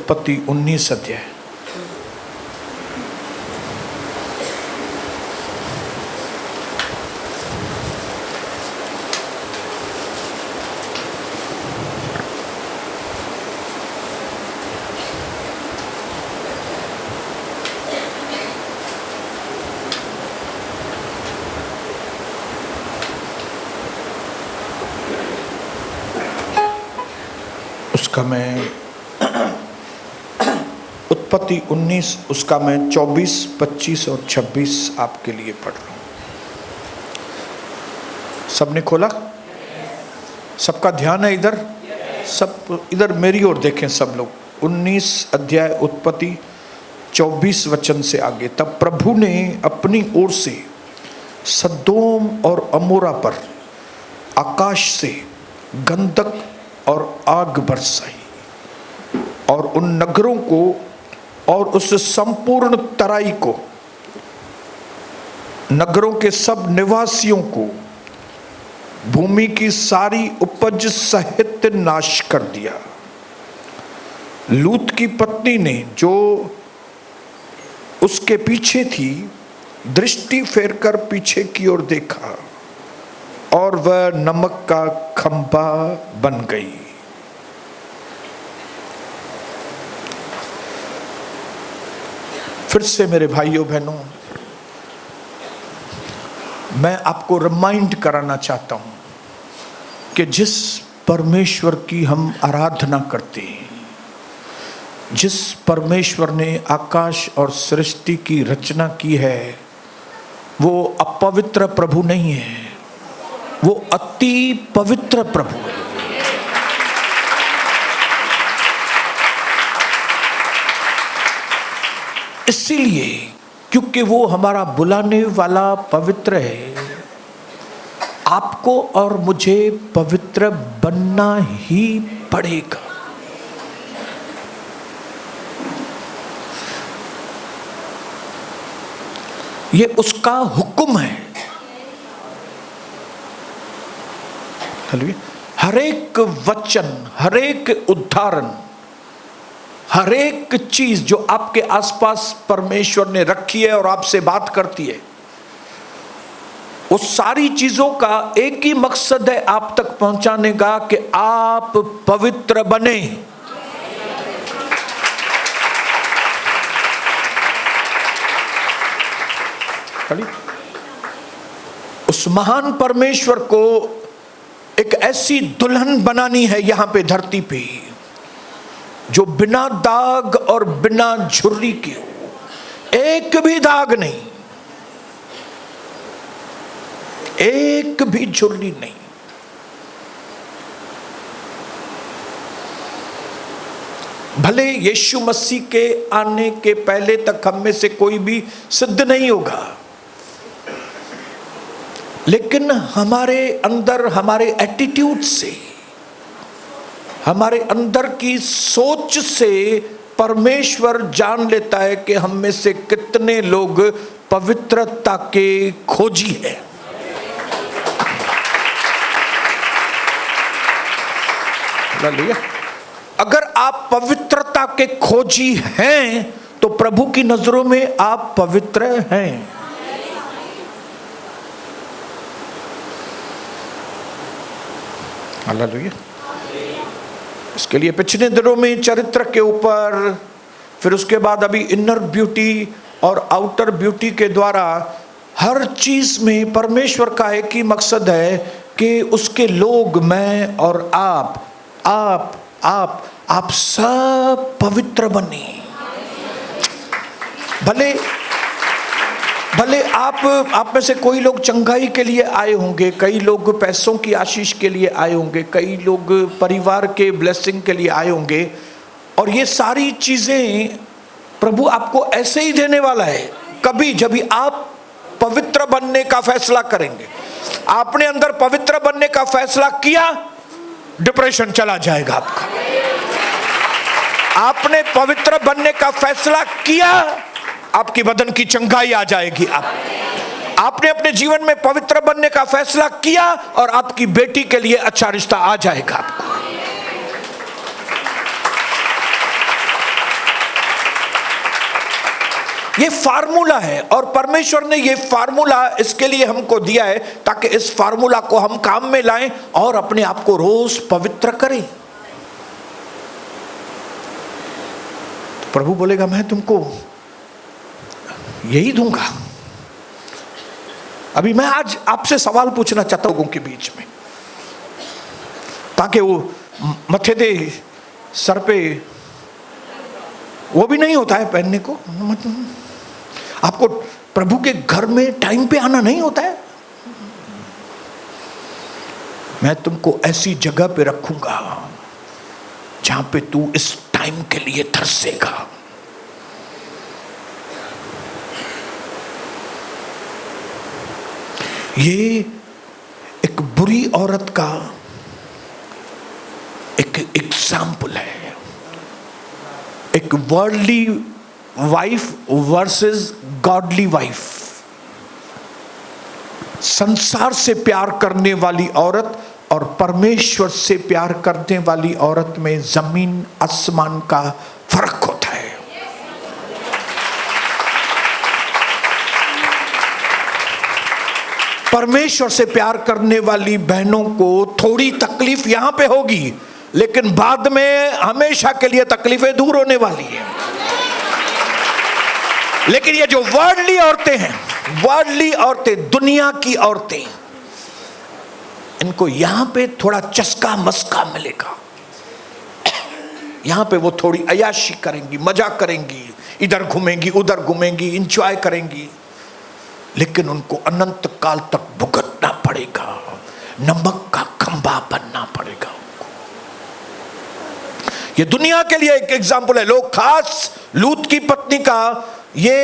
उत्पत्ति 19 अध्याय। उसका मैं उत्पत्ति 19 उसका मैं 24, 25 और 26 आपके लिए पढ़ रहा हूं। सबने खोला? सबका ध्यान है इधर? सब इधर मेरी ओर देखें सब लोग। 19 अध्याय उत्पत्ति 24 वचन से आगे। तब प्रभु ने अपनी ओर से सदोम और अमोरा पर आकाश से गंधक और आग बरसाई और उन नगरों को और उस संपूर्ण तराई को, नगरों के सब निवासियों को, भूमि की सारी उपज सहित नाश कर दिया। लूत की पत्नी ने जो उसके पीछे थी दृष्टि फेरकर पीछे की ओर देखा और वह नमक का खंभा बन गई। फिर से मेरे भाइयों बहनों, मैं आपको रिमाइंड कराना चाहता हूं कि जिस परमेश्वर की हम आराधना करते हैं, जिस परमेश्वर ने आकाश और सृष्टि की रचना की है, वो अपवित्र प्रभु नहीं है, वो अति पवित्र प्रभु है। इसीलिए क्योंकि वो हमारा बुलाने वाला पवित्र है, आपको और मुझे पवित्र बनना ही पड़ेगा। ये उसका हुक्म है। हर एक वचन, हर एक उदाहरण, हर एक चीज जो आपके आसपास परमेश्वर ने रखी है और आपसे बात करती है, उस सारी चीजों का एक ही मकसद है आप तक पहुंचाने का कि आप पवित्र बने। उस महान परमेश्वर को एक ऐसी दुल्हन बनानी है यहां पे धरती पे जो बिना दाग और बिना झुर्री के हो। एक भी दाग नहीं, एक भी झुर्री नहीं। भले यीशु मसीह के आने के पहले तक हम में से कोई भी सिद्ध नहीं होगा, लेकिन हमारे अंदर, हमारे एटीट्यूड से, हमारे अंदर की सोच से परमेश्वर जान लेता है कि हम में से कितने लोग पवित्रता के खोजी हैं। हालेलुया। अगर आप पवित्रता के खोजी हैं तो प्रभु की नजरों में आप पवित्र हैं। हालेलुया। इसके लिए पिछले दिनों में चरित्र के ऊपर, फिर उसके बाद अभी इनर ब्यूटी और आउटर ब्यूटी के द्वारा हर चीज में परमेश्वर का एक ही मकसद है कि उसके लोग, मैं और आप सब पवित्र बने। भले आप में से कोई लोग चंगाई के लिए आए होंगे, कई लोग पैसों की आशीष के लिए आए होंगे, कई लोग परिवार के ब्लेसिंग के लिए आए होंगे, और ये सारी चीजें प्रभु आपको ऐसे ही देने वाला है कभी जब भी आप पवित्र बनने का फैसला करेंगे। आपने अंदर पवित्र बनने का फैसला किया, डिप्रेशन चला जाएगा आपका। आपने पवित्र बनने का फैसला किया, आपकी बदन की चंगाई आ जाएगी। आपने अपने जीवन में पवित्र बनने का फैसला किया और आपकी बेटी के लिए अच्छा रिश्ता आ जाएगा आपको। ये फार्मूला है, और परमेश्वर ने ये फार्मूला इसके लिए हमको दिया है ताकि इस फार्मूला को हम काम में लाएं और अपने आप को रोज पवित्र करें। तो प्रभु बोलेगा मैं तुमको यही दूंगा। अभी मैं आज आपसे सवाल पूछना चाहता हूं लोगों के बीच में, ताकि वो मथे दे सर पे वो भी नहीं होता है पहनने को। आपको प्रभु के घर में टाइम पे आना नहीं होता है। मैं तुमको ऐसी जगह पे रखूंगा जहां पे तू इस टाइम के लिए तरसेगा। ये एक बुरी औरत का एक एग्जाम्पल है, एक worldly wife versus godly wife. संसार से प्यार करने वाली औरत और परमेश्वर से प्यार करने वाली औरत में जमीन आसमान का फर्क होता है। परमेश्वर से प्यार करने वाली बहनों को थोड़ी तकलीफ यहां पे होगी, लेकिन बाद में हमेशा के लिए तकलीफें दूर होने वाली है। लेकिन ये जो वर्ल्डली औरतें हैं, वर्ल्डली औरतें, दुनिया की औरतें, इनको यहां पे थोड़ा चस्का मस्का मिलेगा। यहां पे वो थोड़ी अयाशी करेंगी, मजा करेंगी, इधर घूमेंगी उधर घूमेंगी, इंजॉय करेंगी, लेकिन उनको अनंत काल तक भुगतना पड़ेगा, नमक का खंभा बनना पड़ेगा उनको। ये दुनिया के लिए एक एग्जाम्पल है। लोग खास लूत की पत्नी का ये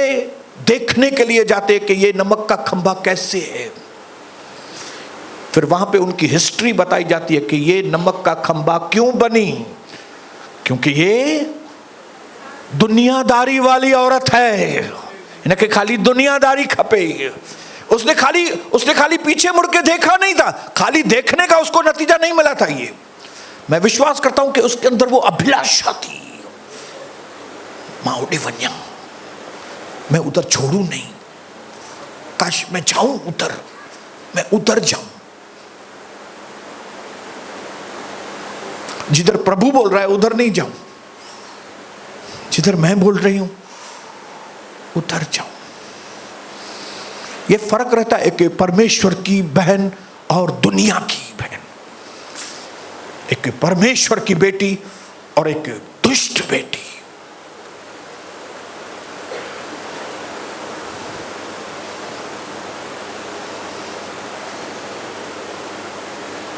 देखने के लिए जाते कि ये नमक का खंभा कैसे है। फिर वहां पे उनकी हिस्ट्री बताई जाती है कि ये नमक का खंभा क्यों बनी, क्योंकि ये दुनियादारी वाली औरत है, इनके खाली दुनियादारी खपे। उसने खाली पीछे मुड़ के देखा नहीं था, खाली देखने का उसको नतीजा नहीं मिला था। ये मैं विश्वास करता हूं कि उसके अंदर वो अभिलाषा थी, माउडी वन्या, मैं उधर छोड़ू नहीं, काश मैं जाऊं उधर, मैं उधर जाऊं जिधर प्रभु बोल रहा है, उधर नहीं जाऊं, जिधर मैं बोल रही हूं उधर जाऊं। यह फर्क रहता है एक परमेश्वर की बहन और दुनिया की बहन, एक परमेश्वर की बेटी और एक दुष्ट बेटी।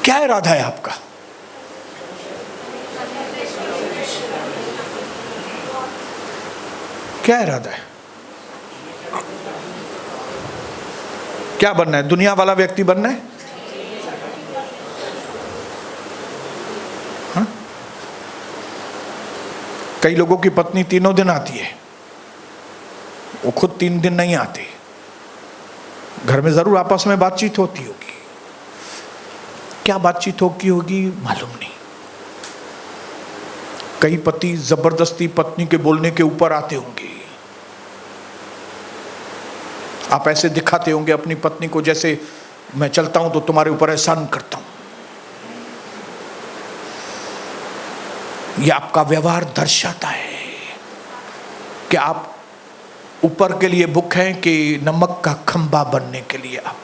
क्या इरादा है आपका? क्या इरादा है? क्या बनना है? दुनिया वाला व्यक्ति बनना है? हाँ? कई लोगों की पत्नी 3 दिन आती है, वो खुद 3 दिन नहीं आती। घर में जरूर आपस में बातचीत होती होगी, क्या बातचीत होगी मालूम नहीं। कई पति जबरदस्ती पत्नी के बोलने के ऊपर आते होंगे। आप ऐसे दिखाते होंगे अपनी पत्नी को जैसे मैं चलता हूं तो तुम्हारे ऊपर एहसान करता हूं। यह आपका व्यवहार दर्शाता है कि आप ऊपर के लिए बुक हैं कि नमक का खंभा बनने के लिए आप।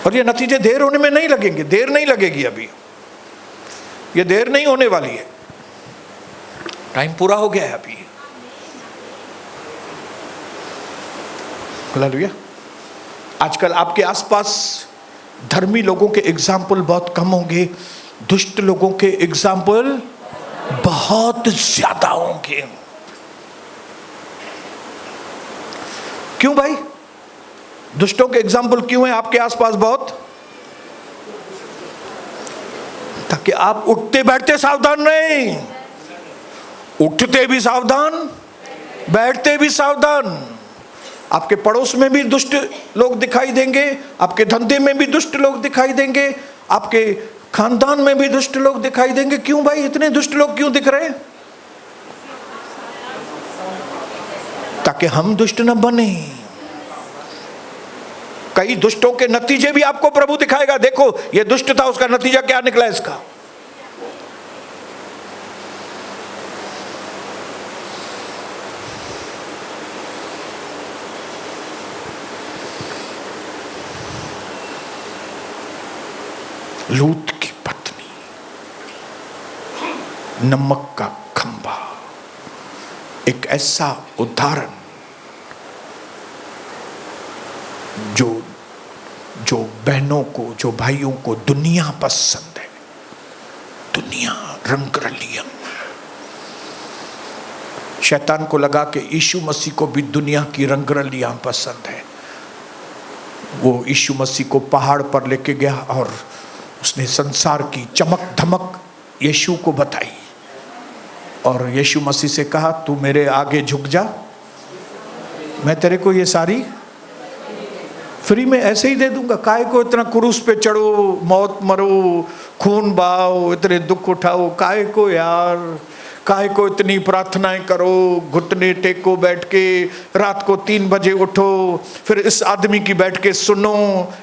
और ये नतीजे देर होने में नहीं लगेंगे, देर नहीं लगेगी। अभी ये देर नहीं होने वाली है, टाइम पूरा हो गया है अभी। हालेलुया। आजकल आपके आसपास धर्मी लोगों के एग्जाम्पल बहुत कम होंगे, दुष्ट लोगों के एग्जाम्पल बहुत ज्यादा होंगे। क्यों भाई? दुष्टों के एग्जाम्पल क्यों है आपके आसपास बहुत? ताकि आप उठते बैठते सावधान रहें, उठते भी सावधान, बैठते भी सावधान। आपके पड़ोस में भी दुष्ट लोग दिखाई देंगे, आपके धंधे में भी दुष्ट लोग दिखाई देंगे, आपके खानदान में भी दुष्ट लोग दिखाई देंगे। क्यों भाई? इतने दुष्ट लोग क्यों दिख रहे हैं? ताकि हम दुष्ट न बने। कई दुष्टों के नतीजे भी आपको प्रभु दिखाएगा। देखो ये दुष्ट था, उसका नतीजा क्या निकला इसका। लूत की पत्नी, नमक का खंभा, एक ऐसा उदाहरण जो बहनों को, जो भाइयों को दुनिया पसंद है, दुनिया रंगरलियम। शैतान को लगा कि यीशु मसीह को भी दुनिया की रंगरलियां पसंद है। वो यीशु मसीह को पहाड़ पर लेके गया और उसने संसार की चमक धमक यीशु को बताई और यीशु मसीह से कहा, तू मेरे आगे झुक जा, मैं तेरे को ये सारी फ्री में ऐसे ही दे दूंगा। काहे को इतना क्रूस पे चढ़ो, मौत मरो, खून बहाओ, इतने दुख उठाओ, काहे को यार, काहे को इतनी प्रार्थनाएं करो, घुटने टेको बैठ के, रात को 3 बजे उठो, फिर इस आदमी की बैठ के सुनो,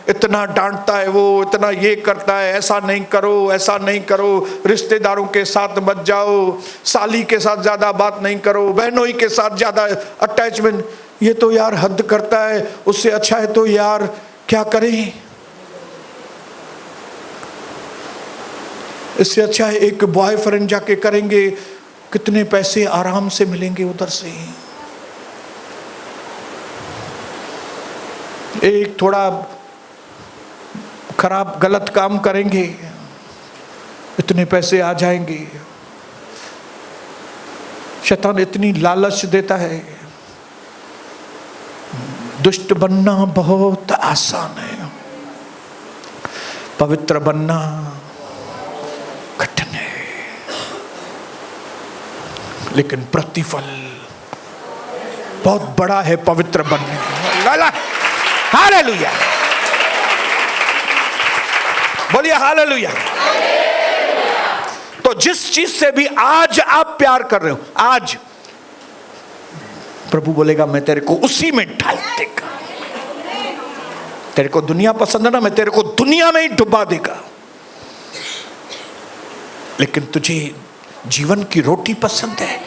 इतना डांटता है वो, इतना ये करता है, ऐसा नहीं करो, ऐसा नहीं करो, रिश्तेदारों के साथ मत जाओ, साली के साथ ज्यादा बात नहीं करो, बहनोई के साथ ज्यादा अटैचमेंट, ये तो यार हद करता है, उससे अच्छा है तो यार क्या करें, इससे अच्छा है एक बॉयफ्रेंड जाके करेंगे, कितने पैसे आराम से मिलेंगे उधर से, एक थोड़ा खराब गलत काम करेंगे, इतने पैसे आ जाएंगे। शैतान इतनी लालच देता है। दुष्ट बनना बहुत आसान है, पवित्र बनना कठिन है, लेकिन प्रतिफल बहुत बड़ा है पवित्र बनने का। हालेलुया, बोलिए हालेलुया। तो जिस चीज से भी आज आप प्यार कर रहे हो, आज प्रभु बोलेगा मैं तेरे को उसी में ढाल देगा। तेरे को दुनिया पसंद है ना, मैं तेरे को दुनिया में ही डुबा देगा। लेकिन तुझे जीवन की रोटी पसंद है,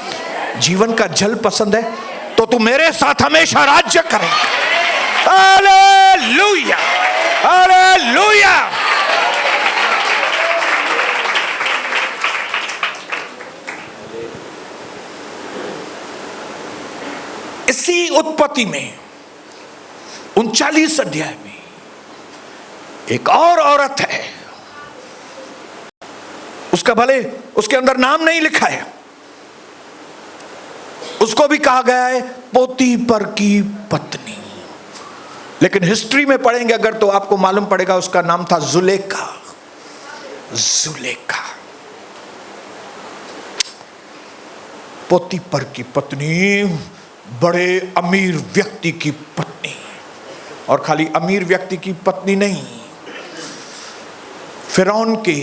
जीवन का जल पसंद है, तो तू मेरे साथ हमेशा राज्य करेगा। Hallelujah, hallelujah. इसी उत्पत्ति में 39 अध्याय में एक और औरत है, उसका भले उसके अंदर नाम नहीं लिखा है, उसको भी कहा गया है पोतीफर की पत्नी, लेकिन हिस्ट्री में पढ़ेंगे अगर तो आपको मालूम पड़ेगा उसका नाम था जुलेखा। जुलेखा पोतीफर की पत्नी, बड़े अमीर व्यक्ति की पत्नी, और खाली अमीर व्यक्ति की पत्नी नहीं, फिरौन के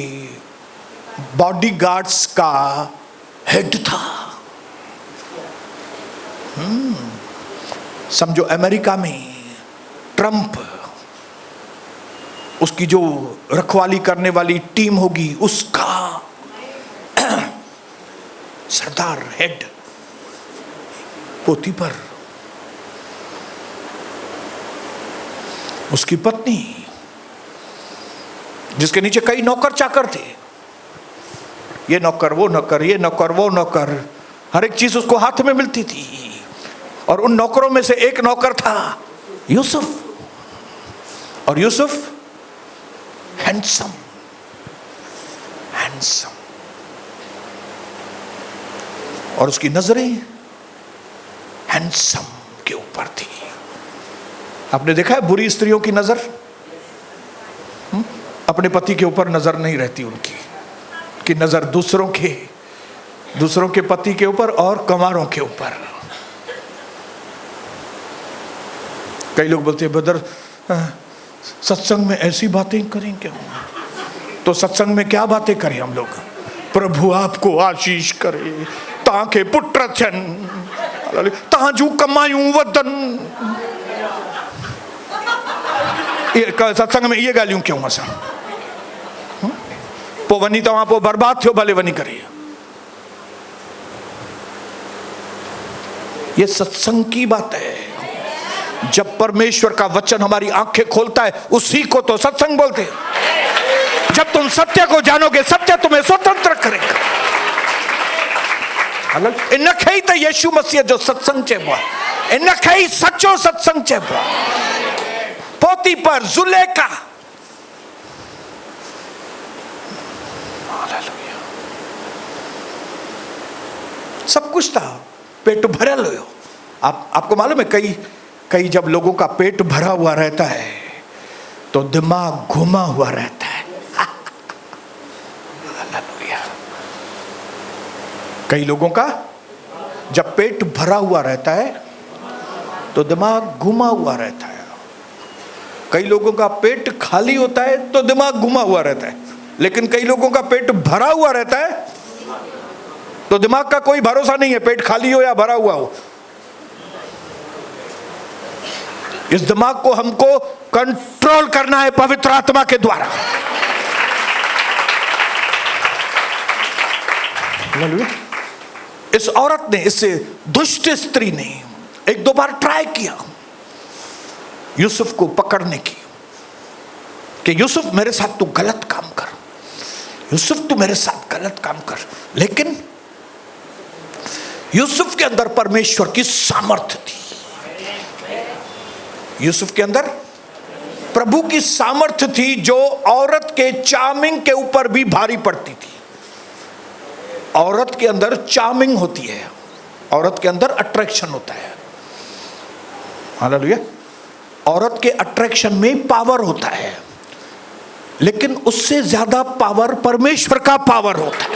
बॉडीगार्ड्स का हेड था। समझो अमेरिका में ट्रंप, उसकी जो रखवाली करने वाली टीम होगी उसका सरदार, हेड पोतीफर, उसकी पत्नी, जिसके नीचे कई नौकर चाकर थे, ये नौकर वो नौकर, ये नौकर वो नौकर, हर एक चीज उसको हाथ में मिलती थी। और उन नौकरों में से एक नौकर था यूसुफ, और यूसुफ हैंडसम, हैंडसम, और उसकी नजरें हैंडसम के ऊपर थी। आपने देखा है बुरी स्त्रियों की नजर, अपने पति के ऊपर नजर नहीं रहती उनकी, कि नजर दूसरों के पति के ऊपर और कमारों के ऊपर। कई लोग बोलते हैं ब्रदर सत्संग में ऐसी बातें करें क्या? तो सत्संग में क्या बातें करें हम लोग? प्रभु आपको आशीष करे, ताके पुत्र छन, ताजू कमायूं वतन, सत्संग में ये ॻाल्हियूं क्यों असां? पोइ वञी तव्हां पोइ बर्बाद थियो, भले वञी करे। ये सत्संग की बात है। जब परमेश्वर का वचन हमारी आंखें खोलता है, उसी को तो सत्संग बोलते हैं। जब तुम सत्य को जानोगे, सत्य तुम्हें स्वतंत्र करेगा। इन खे तो यीशु मसीह जो सत्संग चइबो आहे, इन खे ही सच्चो सत्संग चइबो आहे। पोती पर जुलेखा, सब कुछ था, पेट भरा लो। आपको मालूम है, कई जब लोगों का पेट भरा हुआ रहता है तो दिमाग घुमा हुआ रहता है। कई लोगों का जब पेट भरा हुआ रहता है तो दिमाग घुमा हुआ रहता है। कई लोगों का पेट खाली होता है तो दिमाग घुमा हुआ रहता है। लेकिन कई लोगों का पेट भरा हुआ रहता है तो दिमाग का कोई भरोसा नहीं है, पेट खाली हो या भरा हुआ हो। इस दिमाग को हमको कंट्रोल करना है पवित्र आत्मा के द्वारा। इस औरत ने, इस दुष्ट स्त्री ने एक दो बार ट्राई किया यूसुफ को पकड़ने की, कि यूसुफ मेरे साथ तू गलत काम कर, यूसुफ तू मेरे साथ गलत काम कर। लेकिन यूसुफ के अंदर परमेश्वर की सामर्थ्य थी। यूसुफ के अंदर प्रभु की सामर्थ्य थी, जो औरत के चार्मिंग के ऊपर भी भारी पड़ती थी। औरत के अंदर चार्मिंग होती है, औरत के अंदर अट्रैक्शन होता है। हालेलुया। औरत के अट्रैक्शन में पावर होता है, लेकिन उससे ज्यादा पावर परमेश्वर का पावर होता है।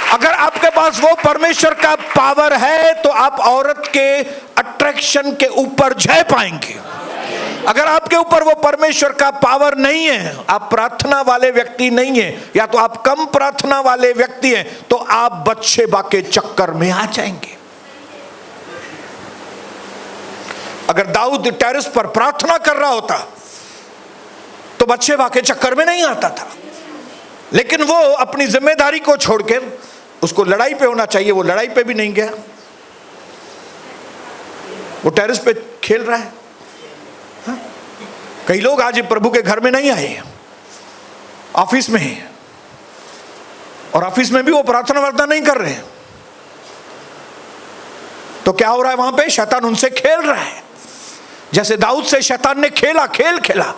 अगर आपके पास वो परमेश्वर का पावर है तो आप औरत के अट्रैक्शन के ऊपर जय पाएंगे। अगर आपके ऊपर वो परमेश्वर का पावर नहीं है, आप प्रार्थना वाले व्यक्ति नहीं है, या तो आप कम प्रार्थना वाले व्यक्ति हैं, तो आप बत्शेबा के चक्कर में आ जाएंगे। अगर दाऊद टेरेस पर प्रार्थना कर रहा होता तो बत्शेबा के चक्कर में नहीं आता था, लेकिन वो अपनी जिम्मेदारी को छोड़कर, उसको लड़ाई पे होना चाहिए, वो लड़ाई पे भी नहीं गया, वो टेरेस पे खेल रहा है। हाँ? कई लोग आज प्रभु के घर में नहीं आए, ऑफिस में हैं, और ऑफिस में भी वो प्रार्थना वार्थना नहीं कर रहे हैं। तो क्या हो रहा है वहां पे? शैतान उनसे खेल रहा है, जैसे दाऊद से शैतान ने खेल खेला।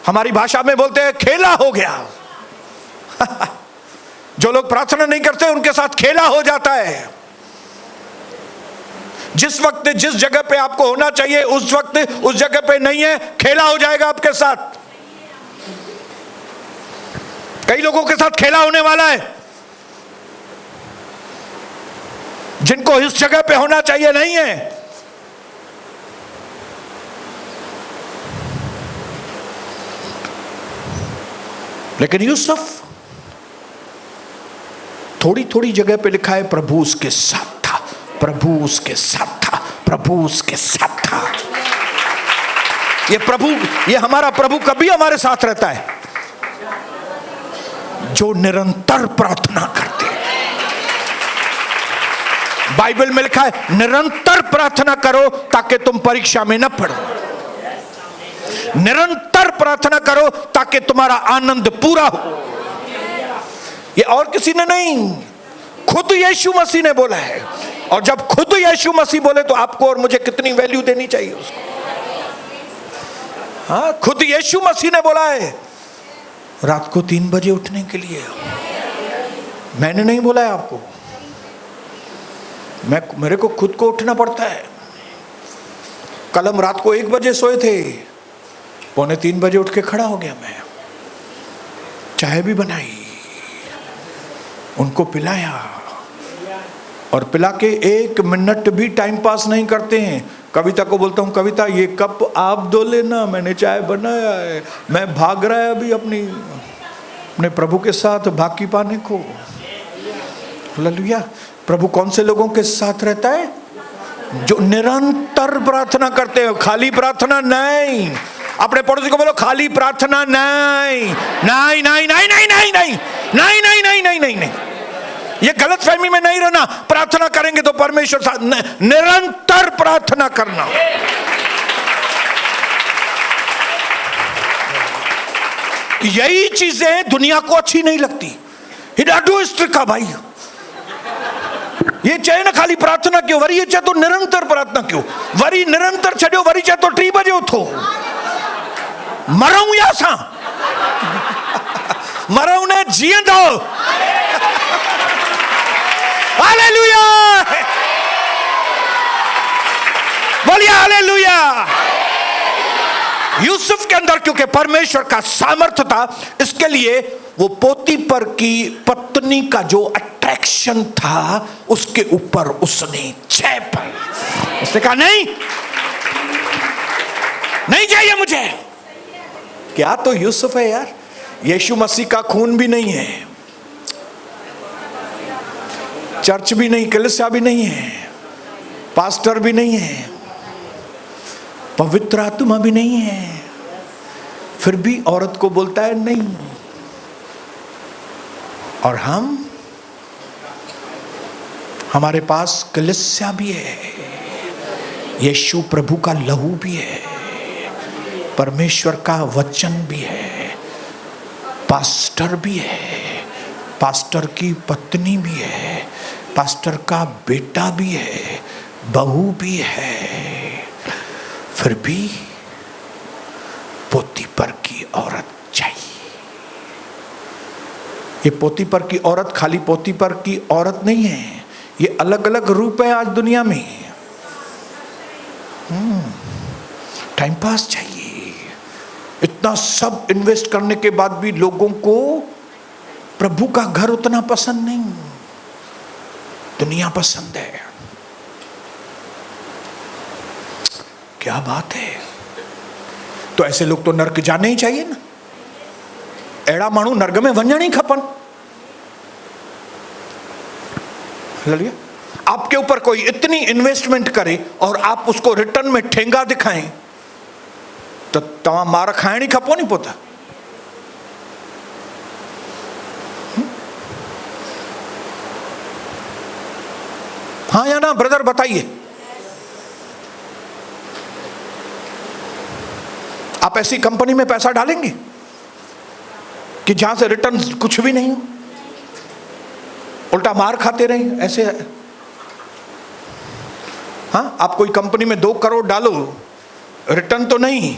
हमारी भाषा में बोलते हैं खेला हो गया। जो लोग प्रार्थना नहीं करते उनके साथ खेला हो जाता है। जिस वक्त जिस जगह पे आपको होना चाहिए उस वक्त उस जगह पे नहीं है, खेला हो जाएगा आपके साथ। कई लोगों के साथ खेला होने वाला है, जिनको इस जगह पे होना चाहिए नहीं है। लेकिन यूसुफ, थोड़ी थोड़ी जगह पे लिखा है प्रभु उसके साथ था, प्रभु उसके साथ था, प्रभु उसके साथ था। ये प्रभु, ये हमारा प्रभु कभी हमारे साथ रहता है जो निरंतर प्रार्थना करते हैं। बाइबल में लिखा है निरंतर प्रार्थना करो ताकि तुम परीक्षा में न पड़ो। निरंतर प्रार्थना करो ताकि तुम्हारा आनंद पूरा हो। ये और किसी ने नहीं, खुद यीशु मसीह ने बोला है। और जब खुद यीशु मसीह बोले तो आपको और मुझे कितनी वैल्यू देनी चाहिए उसको। हाँ, खुद यीशु मसीह ने बोला है रात को 3 बजे उठने के लिए। मैंने नहीं बोला है आपको, मेरे को खुद को उठना पड़ता है। कल हम रात को 1 बजे सोए थे, 2:45 बजे उठ के खड़ा हो गया मैं। चाय भी बनाई, उनको पिलाया, और पिला के 1 मिनट भी टाइम पास नहीं करते हैं। कविता को बोलता हूँ, कविता ये कप आप धो लेना, मैंने चाय बनाया है। मैं भाग रहा है अभी अपने प्रभु के साथ बाकी पाने को। हालेलुया। प्रभु कौन से लोगों के साथ रहता है? जो निरंतर प्रार्थना करते हो। खाली प्रार्थना नहीं। अपने पड़ोसी को बोलो खाली प्रार्थना नहीं, नहीं नहीं नहीं नहीं नहीं नहीं नहीं नहीं नहीं नहीं नहीं नहीं। ये गलत फहमी में नहीं रहना। प्रार्थना करेंगे तो परमेश्वर साथ, निरंतर प्रार्थना करना। यही चीजें दुनिया को अच्छी नहीं लगती। का भाई ये चाहे ना खाली प्रार्थना क्यों वरी, ये चाहे तो निरंतर प्रार्थना क्यों वरी, निरंतर छो वरी चाहे तो 3 बजे उठो। मरूं या सा मरूं ने जीअंदो। हालेलुया, बोलिए हालेलुया। यूसुफ के अंदर क्योंकि परमेश्वर का सामर्थ्य था, इसके लिए वो पोतीफर की पत्नी का जो अट्रैक्शन था उसके ऊपर उसने जय पाई। उसने कहा नहीं, नहीं चाहिए मुझे। क्या तो यूसुफ है यार। यीशु मसीह का खून भी नहीं है, चर्च भी नहीं, कलीसिया भी नहीं है, पास्टर भी नहीं है, पवित्र आत्मा भी नहीं है, फिर भी औरत को बोलता है नहीं। और हमारे पास कलीसिया भी है, यीशु प्रभु का लहू भी है, परमेश्वर का वचन भी है, पास्टर भी है, पास्टर की पत्नी भी है, पास्टर का बेटा भी है, बहू भी है, फिर भी पोतीफर की औरत चाहिए। ये पोतीफर की औरत खाली पोतीफर की औरत नहीं है, ये अलग अलग रूप है आज दुनिया में। टाइम पास चाहिए। इतना सब इन्वेस्ट करने के बाद भी लोगों को प्रभु का घर उतना पसंद नहीं, दुनिया पसंद है। क्या बात है। तो ऐसे लोग तो नर्क जाने ही चाहिए ना। एड़ा मानू नर्क में वंजण ही खपन। ललिया, आपके ऊपर कोई इतनी इन्वेस्टमेंट करे और आप उसको रिटर्न में ठेंगा दिखाएं तो तवा मार खाइणी खपो नहीं पोता। हाँ या ना ब्रदर बताइए। आप ऐसी कंपनी में पैसा डालेंगे कि जहां से रिटर्न कुछ भी नहीं हो, उल्टा मार खाते रहे ऐसे? हाँ, आप कोई कंपनी में 2 करोड़ डालो, रिटर्न तो नहीं,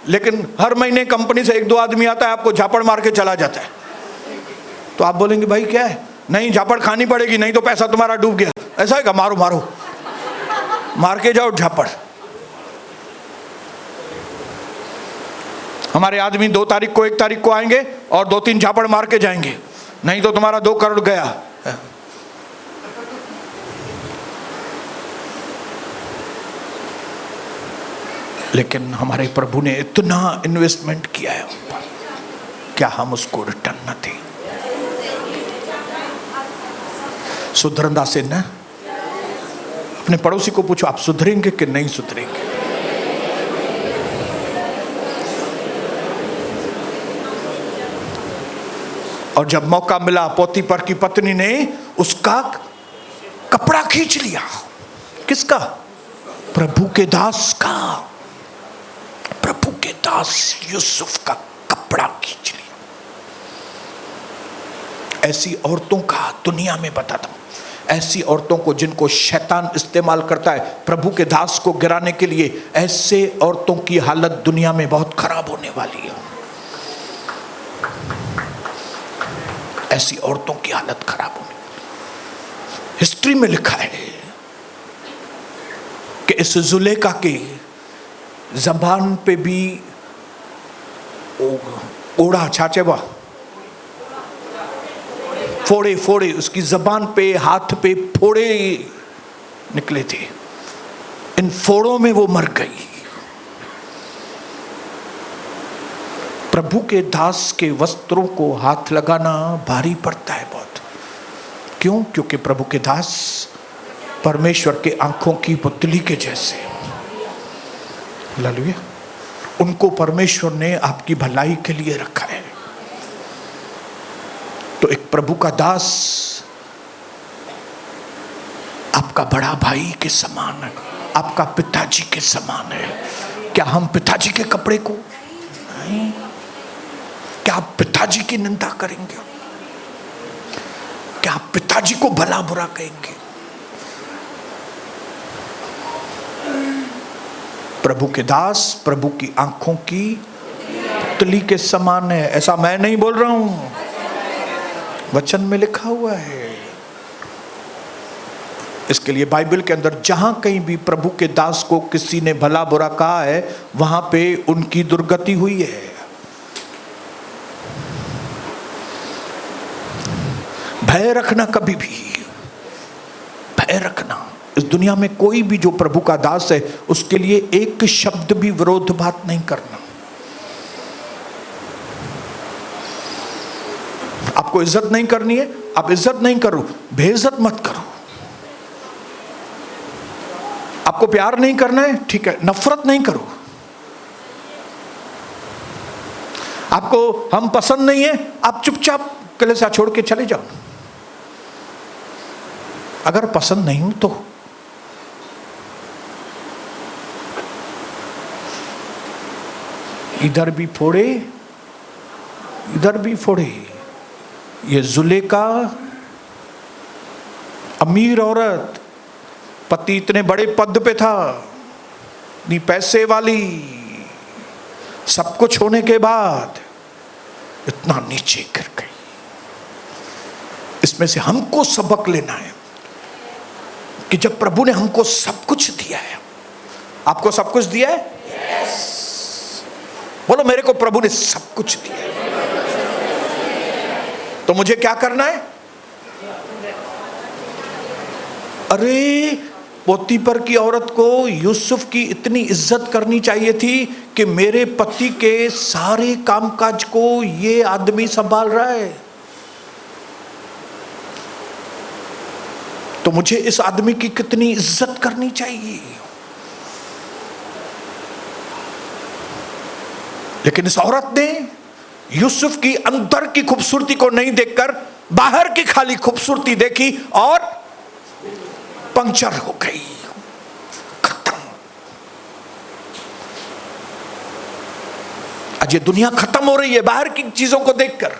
लेकिन हर महीने कंपनी से 1-2 आदमी आता है, आपको झापड़ मार के चला जाता है। तो आप बोलेंगे भाई क्या है? नहीं, झापड़ खानी पड़ेगी, नहीं तो पैसा तुम्हारा डूब गया। ऐसा है क्या? मारो मारो, मार के जाओ झापड़। हमारे आदमी 2 तारीख को 1 तारीख को आएंगे और 2-3 झापड़ मार के जाएंगे, नहीं तो तुम्हारा 2 करोड़ गया। लेकिन हमारे प्रभु ने इतना इन्वेस्टमेंट किया है उन पर, क्या हम उसको रिटर्न न दें? सुधरना से न। अपने पड़ोसी को पूछो, आप सुधरेंगे कि नहीं सुधरेंगे? और जब मौका मिला, पोतीफर की पत्नी ने उसका कपड़ा खींच लिया। किसका? प्रभु के दास का। प्रभु के दास यूसुफ का कपड़ा खींच लिया। ऐसी औरतों का दुनिया में बताता हूं, ऐसी औरतों को जिनको शैतान इस्तेमाल करता है प्रभु के दास को गिराने के लिए, ऐसे औरतों की हालत दुनिया में बहुत खराब होने वाली है। ऐसी औरतों की हालत खराब होने, हिस्ट्री में लिखा है कि इस जुलेखा के जबान पे भी ओढ़ा छाचेवा फोड़े फोड़े, उसकी जबान पे हाथ पे फोड़े निकले थे। इन फोड़ों में वो मर गई। प्रभु के दास के वस्त्रों को हाथ लगाना भारी पड़ता है बहुत। क्यों? क्योंकि प्रभु के दास परमेश्वर के आंखों की पुतली के जैसे। हालेलुया। उनको परमेश्वर ने आपकी भलाई के लिए रखा है। तो एक प्रभु का दास आपका बड़ा भाई के समान है, आपका पिताजी के समान है। क्या हम पिताजी के कपड़े को, क्या आप पिताजी की निंदा करेंगे? क्या आप पिताजी को भला बुरा कहेंगे? प्रभु के दास प्रभु की आंखों की पुतली के समान है। ऐसा मैं नहीं बोल रहा हूं, वचन में लिखा हुआ है। इसके लिए बाइबल के अंदर जहां कहीं भी प्रभु के दास को किसी ने भला बुरा कहा है, वहां पे उनकी दुर्गति हुई है। भय रखना, कभी भी भय रखना। इस दुनिया में कोई भी जो प्रभु का दास है, उसके लिए एक शब्द भी विरोध बात नहीं करना। आपको इज्जत नहीं करनी है, आप इज्जत नहीं करो, बेइज्जत मत करो। आपको प्यार नहीं करना है, ठीक है, नफरत नहीं करो। आपको हम पसंद नहीं है, आप चुपचाप कलीसिया छोड़ के चले जाओ। अगर पसंद नहीं हो तो इधर भी फोड़े, इधर भी फोड़े। ये जुलेखा अमीर औरत, पति इतने बड़े पद पे था, इतनी पैसे वाली, सब कुछ होने के बाद इतना नीचे गिर गई। इसमें से हमको सबक लेना है कि जब प्रभु ने हमको सब कुछ दिया है। आपको सब कुछ दिया है? yes. बोलो, मेरे को प्रभु ने सब कुछ दिया है, तो मुझे क्या करना है? अरे, पोतीफर की औरत को यूसुफ की इतनी इज्जत करनी चाहिए थी कि मेरे पति के सारे कामकाज को ये आदमी संभाल रहा है, तो मुझे इस आदमी की कितनी इज्जत करनी चाहिए। लेकिन इस औरत ने यूसुफ की अंदर की खूबसूरती को नहीं देखकर बाहर की खाली खूबसूरती देखी और पंक्चर हो गई, खत्म। आज ये दुनिया खत्म हो रही है बाहर की चीजों को देखकर।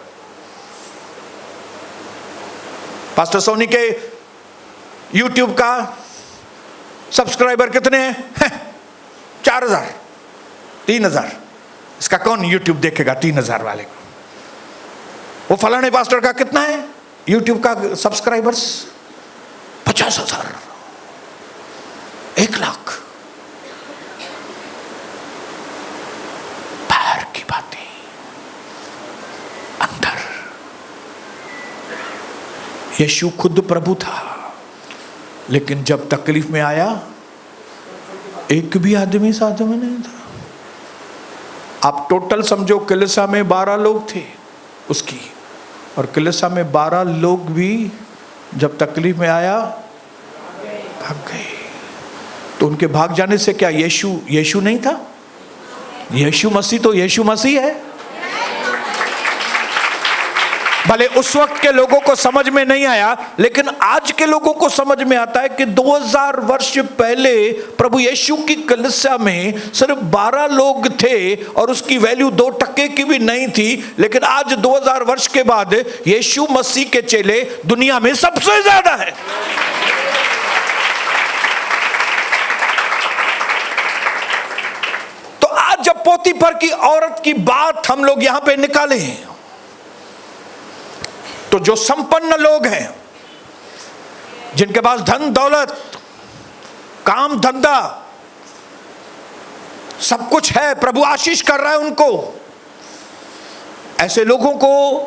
पास्टर सोनी के YouTube का सब्सक्राइबर कितने हैं? 4000, 3000। इसका कौन YouTube देखेगा 3000 वाले को? वो फलाने पास्टर का कितना है YouTube का सब्सक्राइबर्स? 50,000, 1,00,000। बाहर की बातें, अंदर। यीशु खुद प्रभु था, लेकिन जब तकलीफ में आया, एक भी आदमी साथ में नहीं था। आप टोटल समझो, कलीसिया में 12 लोग थे उसकी, और कलीसिया में 12 लोग भी जब तकलीफ में आया भाग गए। तो उनके भाग जाने से क्या यीशु नहीं था? यीशु मसीह तो यीशु मसीह है। भले उस वक्त के लोगों को समझ में नहीं आया, लेकिन आज के लोगों को समझ में आता है कि 2000 वर्ष पहले प्रभु यीशु की कलीसिया में सिर्फ 12 लोग थे और उसकी वैल्यू 2% की भी नहीं थी। लेकिन आज 2000 वर्ष के बाद यीशु मसीह के चेले दुनिया में सबसे ज्यादा है। तो आज जब पोतीफर की औरत की बात हम लोग यहां पे निकाले हैं, तो जो संपन्न लोग हैं, जिनके पास धन दौलत, काम धंधा, सब कुछ है, प्रभु आशीष कर रहा है उनको, ऐसे लोगों को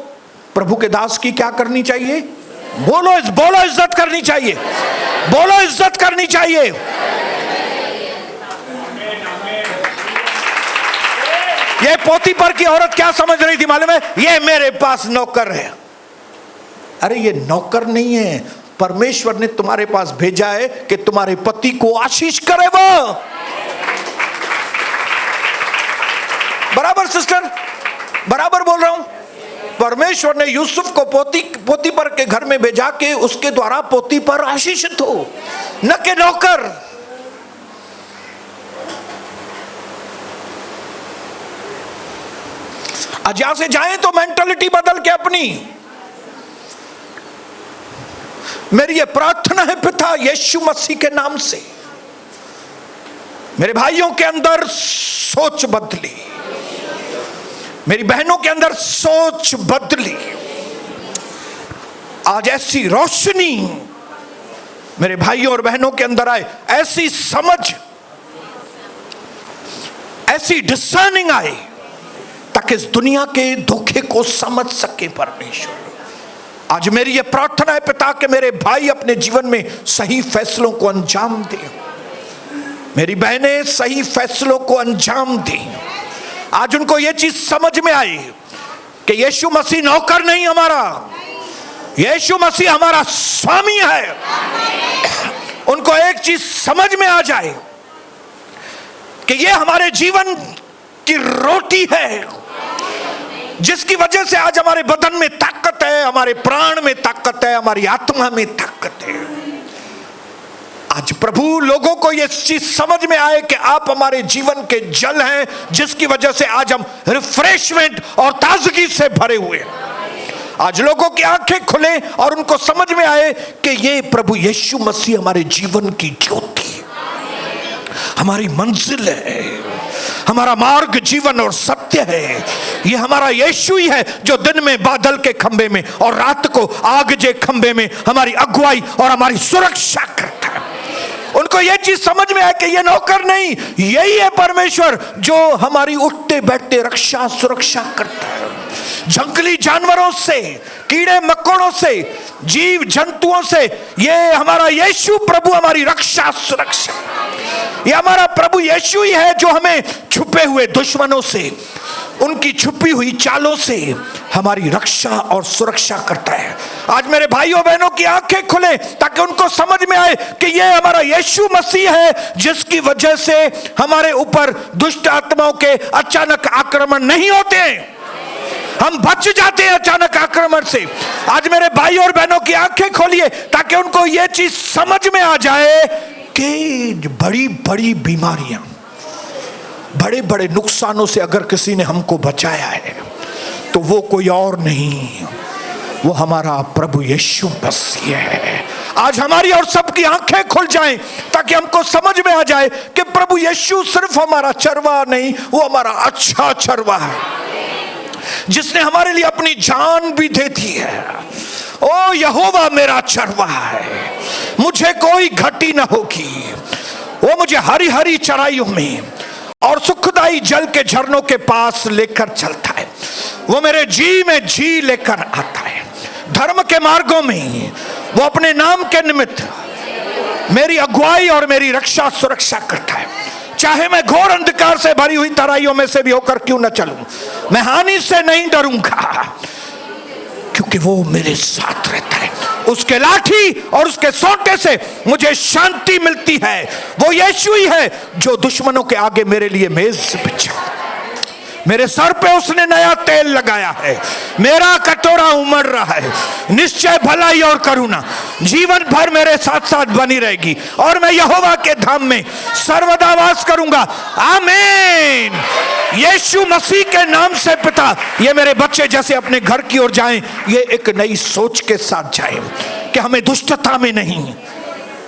प्रभु के दास की क्या करनी चाहिए? बोलो इज्जत करनी चाहिए। बोलो इज्जत करनी चाहिए। ये पोतीफर की औरत क्या समझ रही थी मालूम है? ये मेरे पास नौकर है, अरे ये नौकर नहीं है, परमेश्वर ने तुम्हारे पास भेजा है कि तुम्हारे पति को आशीष करे वो। बराबर सिस्टर, बराबर बोल रहा हूं। परमेश्वर ने यूसुफ को पोतीपर के घर में भेजा के उसके द्वारा पोतीपर आशीषित हो, न के नौकर। आज यहां से जाएं तो मेंटालिटी बदल के अपनी। मेरी ये प्रार्थना है पिता यीशु मसीह के नाम से, मेरे भाइयों के अंदर सोच बदली, मेरी बहनों के अंदर सोच बदली। आज ऐसी रोशनी मेरे भाइयों और बहनों के अंदर आए, ऐसी समझ, ऐसी डिसर्निंग आए, ताकि इस दुनिया के धोखे को समझ सके परमेश्वर। आज मेरी ये प्रार्थना है पिता कि मेरे भाई अपने जीवन में सही फैसलों को अंजाम दें, मेरी बहनें सही फैसलों को अंजाम दें। आज उनको ये चीज समझ में आई कि यीशु मसीह नौकर नहीं हमारा, यीशु मसीह हमारा स्वामी है। उनको एक चीज समझ में आ जाए कि ये हमारे जीवन की रोटी है, जिसकी वजह से आज हमारे बदन में ताकत है, हमारे प्राण में ताकत है, हमारी आत्मा में ताकत है। आज प्रभु लोगों को यह चीज समझ में आए कि आप हमारे जीवन के जल हैं, जिसकी वजह से आज हम रिफ्रेशमेंट और ताजगी से भरे हुए हैं। आज लोगों की आंखें खुले और उनको समझ में आए कि ये प्रभु यीशु मसीह हमारे जीवन की ज्योति, हमारी मंजिल है, हमारा मार्ग जीवन और सत्य है। ये हमारा यीशु ही है जो दिन में बादल के खंबे में और रात को आग के खंबे में हमारी अगुवाई और हमारी सुरक्षा करता है। उनको ये चीज समझ में आए कि ये नौकर नहीं, यही है परमेश्वर जो हमारी उठते बैठते रक्षा सुरक्षा करता है। जंगली जानवरों से, कीड़े मकोड़ों से, जीव जंतुओं से, ये हमारा यीशु प्रभु हमारी रक्षा सुरक्षा। ये हमारा प्रभु यीशु ही है जो हमें छुपे हुए दुश्मनों से, उनकी छुपी हुई चालों से हमारी रक्षा और सुरक्षा करता है। आज मेरे भाइयों बहनों की आंखें खुले ताकि उनको समझ में आए कि ये हमारा यीशु मसीह है, जिसकी वजह से हमारे ऊपर दुष्ट आत्माओं के अचानक आक्रमण नहीं होते, हम बच जाते हैं अचानक आक्रमण से। आज मेरे भाई और बहनों की आंखें खोलिए ताकि उनको यह चीज समझ में आ जाए कि बड़ी बड़ी बीमारियां, बड़े बड़े नुकसानों से अगर किसी ने हमको बचाया है तो वो कोई और नहीं, वो हमारा प्रभु यीशु मसीह है। आज हमारी और सबकी आंखें खुल जाएं ताकि हमको समझ में आ जाए कि प्रभु यीशु सिर्फ हमारा चरवाहा नहीं, वो हमारा अच्छा चरवाहा है, जिसने हमारे लिए अपनी जान भी दे दी है। ओ यहोवा मेरा चरवाहा है, मुझे कोई घटी न होगी। वो मुझे हरी हरी चराइयों में और सुखदाई जल के झरनों के पास लेकर चलता है। वो मेरे जी में जी लेकर आता है। धर्म के मार्गों में वो अपने नाम के निमित्त मेरी अगुवाई और मेरी रक्षा सुरक्षा करता है। चाहे मैं घोर अंधकार से भरी हुई तराइयों में से भी होकर क्यों न चलूं, मैं हानि से नहीं डरूंगा, क्योंकि वो मेरे साथ रहता है। उसके लाठी और उसके सोंटे से मुझे शांति मिलती है। वो यीशु ही है जो दुश्मनों के आगे मेरे लिए मेज बिछा, मेरे सर पे उसने नया तेल लगाया है, मेरा कटोरा उमड़ रहा है। निश्चय भलाई और करुणा जीवन भर मेरे साथ साथ बनी रहेगी और मैं यहोवा के धाम में सर्वदा वास करूंगा। आमीन। यीशु मसीह के नाम से पिता, ये मेरे बच्चे जैसे अपने घर की ओर जाएं, ये एक नई सोच के साथ जाएं कि हमें दुष्टता में नहीं,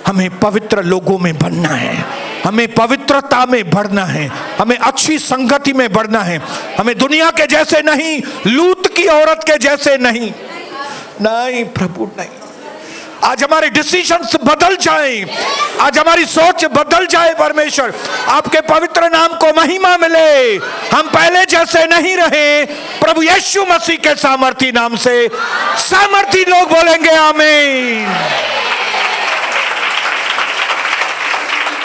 हमें पवित्र लोगों में बनना है, हमें पवित्रता में बढ़ना है, हमें अच्छी संगति में बढ़ना है, हमें दुनिया के जैसे नहीं, लूत की औरत के जैसे नहीं। नहीं प्रभु नहीं। आज हमारे डिसीजंस बदल जाएं, आज हमारी सोच बदल जाए। परमेश्वर आपके पवित्र नाम को महिमा मिले। हम पहले जैसे नहीं रहे, प्रभु यीशु मसीह के सामर्थी नाम से सामर्थी लोग बोलेंगे आमीन।